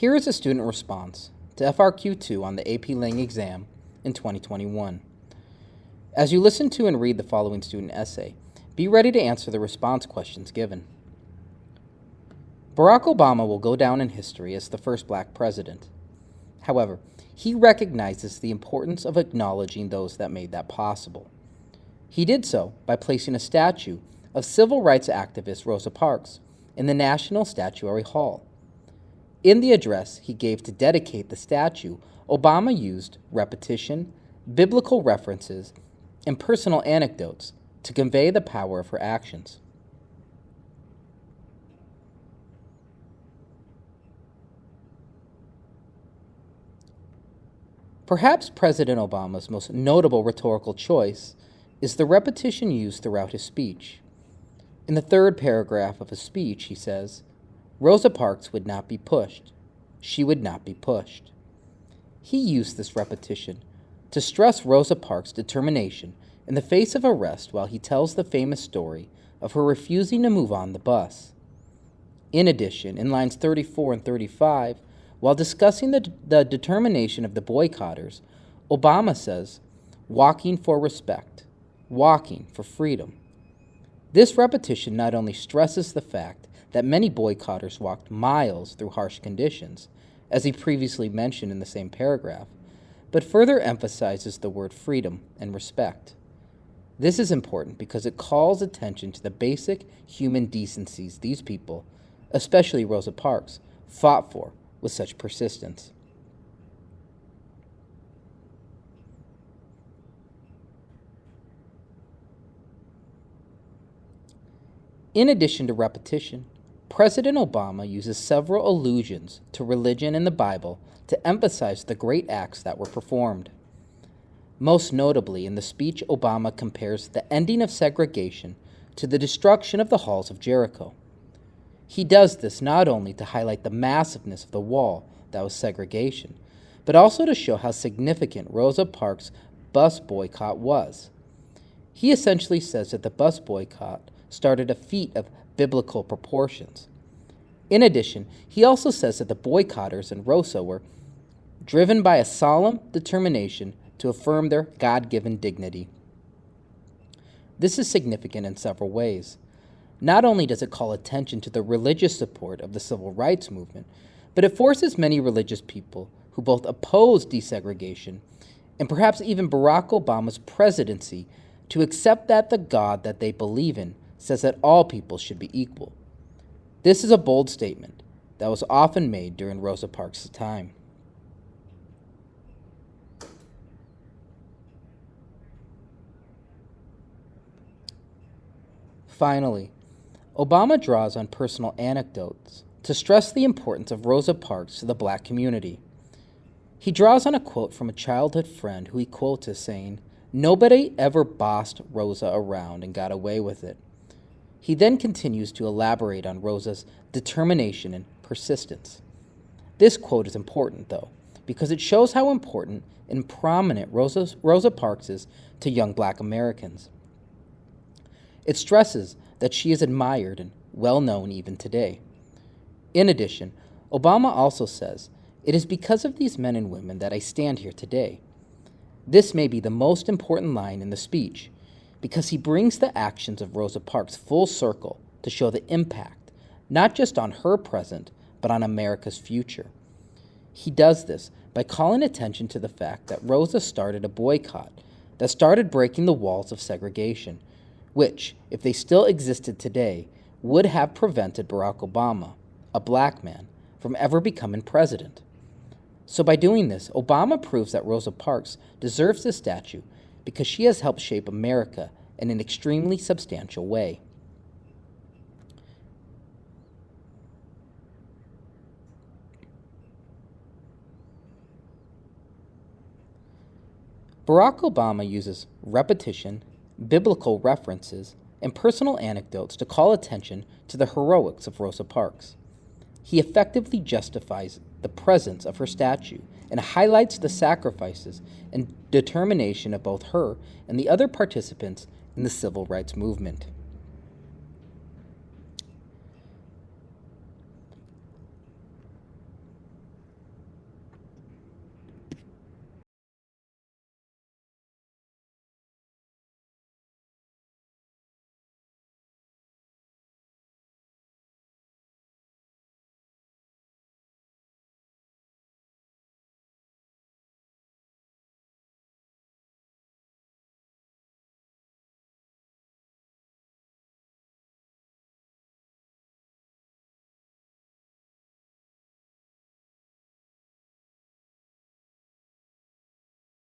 Here is a student response to FRQ2 on the AP Lang exam in 2021. As you listen to and read the following student essay, be ready to answer the response questions given. Barack Obama will go down in history as the first black president. However, he recognizes the importance of acknowledging those that made that possible. He did so by placing a statue of civil rights activist Rosa Parks in the National Statuary Hall. In the address he gave to dedicate the statue, Obama used repetition, biblical references, and personal anecdotes to convey the power of her actions. Perhaps President Obama's most notable rhetorical choice is the repetition used throughout his speech. In the third paragraph of his speech, he says, "Rosa Parks would not be pushed. She would not be pushed." He used this repetition to stress Rosa Parks' determination in the face of arrest while he tells the famous story of her refusing to move on the bus. In addition, in lines 34 and 35, while discussing the determination of the boycotters, Obama says, "Walking for respect, walking for freedom." This repetition not only stresses the fact that many boycotters walked miles through harsh conditions, as he previously mentioned in the same paragraph, but further emphasizes the word freedom and respect. This is important because it calls attention to the basic human decencies these people, especially Rosa Parks, fought for with such persistence. In addition to repetition, President Obama uses several allusions to religion in the Bible to emphasize the great acts that were performed. Most notably, in the speech, Obama compares the ending of segregation to the destruction of the halls of Jericho. He does this not only to highlight the massiveness of the wall that was segregation, but also to show how significant Rosa Parks' bus boycott was. He essentially says that the bus boycott started a feat of biblical proportions. In addition, he also says that the boycotters and Rosa were driven by a solemn determination to affirm their God-given dignity. This is significant in several ways. Not only does it call attention to the religious support of the civil rights movement, but it forces many religious people who both oppose desegregation and perhaps even Barack Obama's presidency to accept that the God that they believe in says that all people should be equal. This is a bold statement that was often made during Rosa Parks' time. Finally, Obama draws on personal anecdotes to stress the importance of Rosa Parks to the black community. He draws on a quote from a childhood friend who he quotes as saying, "Nobody ever bossed Rosa around and got away with it." He then continues to elaborate on Rosa's determination and persistence. This quote is important, though, because it shows how important and prominent Rosa Parks is to young black Americans. It stresses that she is admired and well-known even today. In addition, Obama also says, "It is because of these men and women that I stand here today." This may be the most important line in the speech, because he brings the actions of Rosa Parks full circle to show the impact, not just on her present, but on America's future. He does this by calling attention to the fact that Rosa started a boycott that started breaking the walls of segregation, which, if they still existed today, would have prevented Barack Obama, a black man, from ever becoming president. So by doing this, Obama proves that Rosa Parks deserves this statue because she has helped shape America in an extremely substantial way. Barack Obama uses repetition, biblical references, and personal anecdotes to call attention to the heroics of Rosa Parks. He effectively justifies the presence of her statue and highlights the sacrifices and determination of both her and the other participants in the civil rights movement.